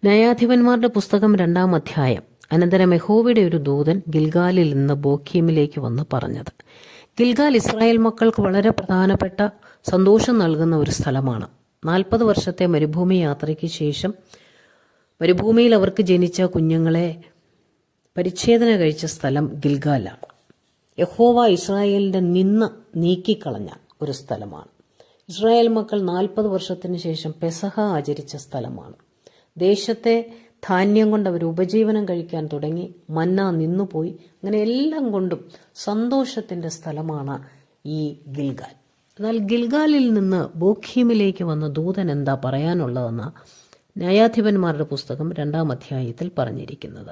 ന്യായാധിപന്മാരുടെ പുസ്തകം 2-ാം അധ്യായം. അനന്തരം യഹോവയുടെ ഒരു ദൂതൻ ഗിൽഗാലിൽ നിന്ന് ബോഖീമിലേക്ക് വന്ന് പറഞ്ഞത്. ഗിൽഗാൽ ഇസ്രായേൽ മക്കൾക്ക് വളരെ പ്രധാനപ്പെട്ട സന്തോഷം നൽകുന്ന ഒരു സ്ഥലമാണ്. 40 വർഷത്തെ മരുഭൂമി യാത്രയ്ക്ക് ശേഷം മരുഭൂമിയിൽ അവർക്ക് ജനിച്ച കുഞ്ഞുങ്ങളെ പരിച്ഛേദന കഴിച്ച സ്ഥലം ഗിൽഗാലാണ്. യഹോവ ഇസ്രായേലിന്റെ നിന്ന് നീക്കിക്കളഞ്ഞ ഒരു സ്ഥലമാണ്. ഇസ്രായേൽ മക്കൾ 40 വർഷത്തിന് ശേഷം പെസഹ ആചരിച്ച സ്ഥലമാണ്. ദേശത്തെ ധാന്യം കൊണ്ട് അവർ ഉപജീവനം കഴിക്കാൻ തുടങ്ങി. മന്ന നിന്നുപോയി. അങ്ങനെ എല്ലാം കൊണ്ടും സന്തോഷത്തിന്റെ സ്ഥലമാണ് ഈ ഗിൽഗാൽ. എന്നാൽ ഗിൽഗാലിൽ നിന്ന് ബോഖീമിലേക്ക് വന്ന ദൂതൻ എന്താ പറയാനുള്ളതെന്ന് ന്യായാധിപന്മാരുടെ പുസ്തകം 2-ാം അധ്യായത്തിൽ പറഞ്ഞിരിക്കുന്നത്.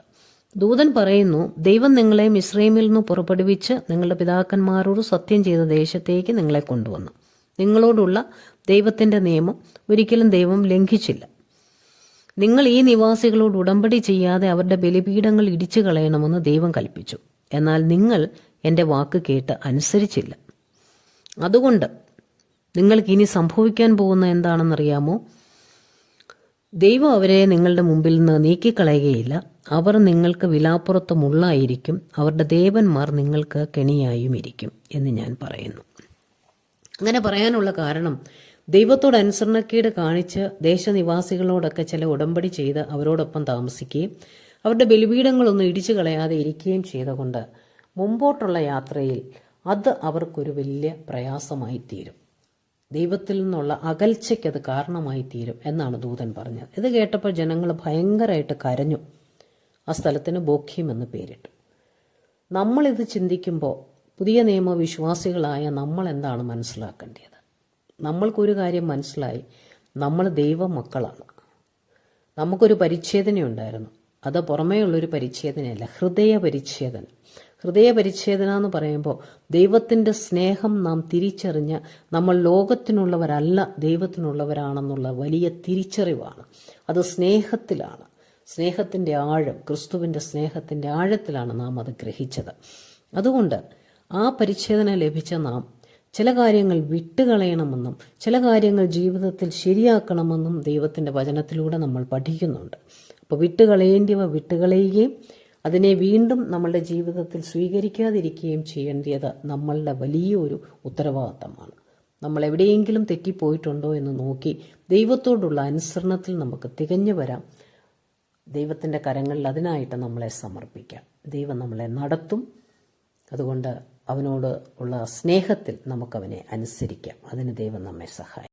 ദൂതൻ പറയുന്നു, ദൈവം നിങ്ങളെ മിസ്രൈമിൽ നിന്ന് പുറപ്പെടുവിച്ച് നിങ്ങളുടെ പിതാക്കന്മാരോട് സത്യം ചെയ്ത ദേശത്തേക്ക് നിങ്ങളെ കൊണ്ടുവന്നു. നിങ്ങളോടുള്ള ദൈവത്തിന്റെ നിയമം ഒരിക്കലും ദൈവം ലംഘിച്ചില്ല. നിങ്ങൾ ഈ നിവാസികളോട് ഉടമ്പടി ചെയ്യാതെ അവരുടെ ബലിപീഠങ്ങൾ ഇടിച്ചു കളയണമെന്ന് ദൈവം കൽപ്പിച്ചു. എന്നാൽ നിങ്ങൾ എൻ്റെ വാക്ക് കേട്ട് അനുസരിച്ചില്ല. അതുകൊണ്ട് നിങ്ങൾക്ക് ഇനി സംഭവിക്കാൻ പോകുന്ന എന്താണെന്നറിയാമോ? ദൈവം അവരെ നിങ്ങളുടെ മുമ്പിൽ നിന്ന് നീക്കിക്കളയുകയില്ല. അവർ നിങ്ങൾക്ക് വിലാപ്പുറത്ത് മുള്ളായിരിക്കും. അവരുടെ ദേവന്മാർ നിങ്ങൾക്ക് കെണിയായും ഇരിക്കും എന്ന് ഞാൻ പറയുന്നു. അങ്ങനെ പറയാനുള്ള കാരണം, ദൈവത്തോട് അനുസരണക്കേട് കാണിച്ച് ദേശനിവാസികളോടൊക്കെ ചില ഉടമ്പടി ചെയ്ത് അവരോടൊപ്പം താമസിക്കുകയും അവരുടെ ബലിപീഠങ്ങളൊന്നും ഇടിച്ചു കളയാതെ ഇരിക്കുകയും ചെയ്തുകൊണ്ട് മുമ്പോട്ടുള്ള യാത്രയിൽ അത് അവർക്കൊരു വലിയ പ്രയാസമായി തീരും. ദൈവത്തിൽ നിന്നുള്ള അകൽച്ചയ്ക്കത് കാരണമായി തീരും എന്നാണ് ദൂതൻ പറഞ്ഞത്. ഇത് കേട്ടപ്പോൾ ജനങ്ങൾ ഭയങ്കരമായിട്ട് കരഞ്ഞു. ആ സ്ഥലത്തിന് ബോഖീം എന്ന് പേരിട്ടു. നമ്മളിത് ചിന്തിക്കുമ്പോൾ പുതിയ നിയമവിശ്വാസികളായ നമ്മൾ എന്താണ് മനസ്സിലാക്കേണ്ടത്? നമ്മൾക്കൊരു കാര്യം മനസ്സിലായി, നമ്മൾ ദൈവമക്കളാണ്. നമുക്കൊരു പരിച്ഛേദനയുണ്ടായിരുന്നു. അത് പുറമേയുള്ളൊരു പരിച്ഛേദനയല്ല, ഹൃദയ പരിച്ഛേദന. ഹൃദയ പരിച്ഛേദന എന്ന് പറയുമ്പോൾ ദൈവത്തിൻ്റെ സ്നേഹം നാം തിരിച്ചറിഞ്ഞ് നമ്മൾ ലോകത്തിനുള്ളവരല്ല ദൈവത്തിനുള്ളവരാണെന്നുള്ള വലിയ തിരിച്ചറിവാണ്. അത് സ്നേഹത്തിലാണ്. സ്നേഹത്തിൻ്റെ ആഴം, ക്രിസ്തുവിൻ്റെ സ്നേഹത്തിൻ്റെ ആഴത്തിലാണ് നാം അത് ഗ്രഹിച്ചത്. അതുകൊണ്ട് ആ പരിച്ഛേദന ലഭിച്ച നാം ചില കാര്യങ്ങൾ വിട്ടുകളയണമെന്നും ചില കാര്യങ്ങൾ ജീവിതത്തിൽ ശരിയാക്കണമെന്നും ദൈവത്തിൻ്റെ വചനത്തിലൂടെ നമ്മൾ പഠിക്കുന്നുണ്ട്. അപ്പോൾ വിട്ടുകളയേണ്ടിവ വിട്ടുകളയുകയും അതിനെ വീണ്ടും നമ്മളുടെ ജീവിതത്തിൽ സ്വീകരിക്കാതിരിക്കുകയും ചെയ്യേണ്ടത് നമ്മളുടെ വലിയൊരു ഉത്തരവാദിത്തമാണ്. നമ്മൾ എവിടെയെങ്കിലും തെറ്റിപ്പോയിട്ടുണ്ടോ എന്ന് നോക്കി ദൈവത്തോടുള്ള അനുസരണത്തിൽ നമുക്ക് തികഞ്ഞു വരാം. ദൈവത്തിൻ്റെ കരങ്ങളിൽ അതിനായിട്ട് നമ്മളെ സമർപ്പിക്കാം. ദൈവം നമ്മളെ നടത്തും. അതുകൊണ്ട് അവനോട് ഉള്ള സ്നേഹത്തിൽ നമുക്കവനെ അനുസരിക്കാം. അതിന് ദൈവം നമ്മെ സഹായിക്കും.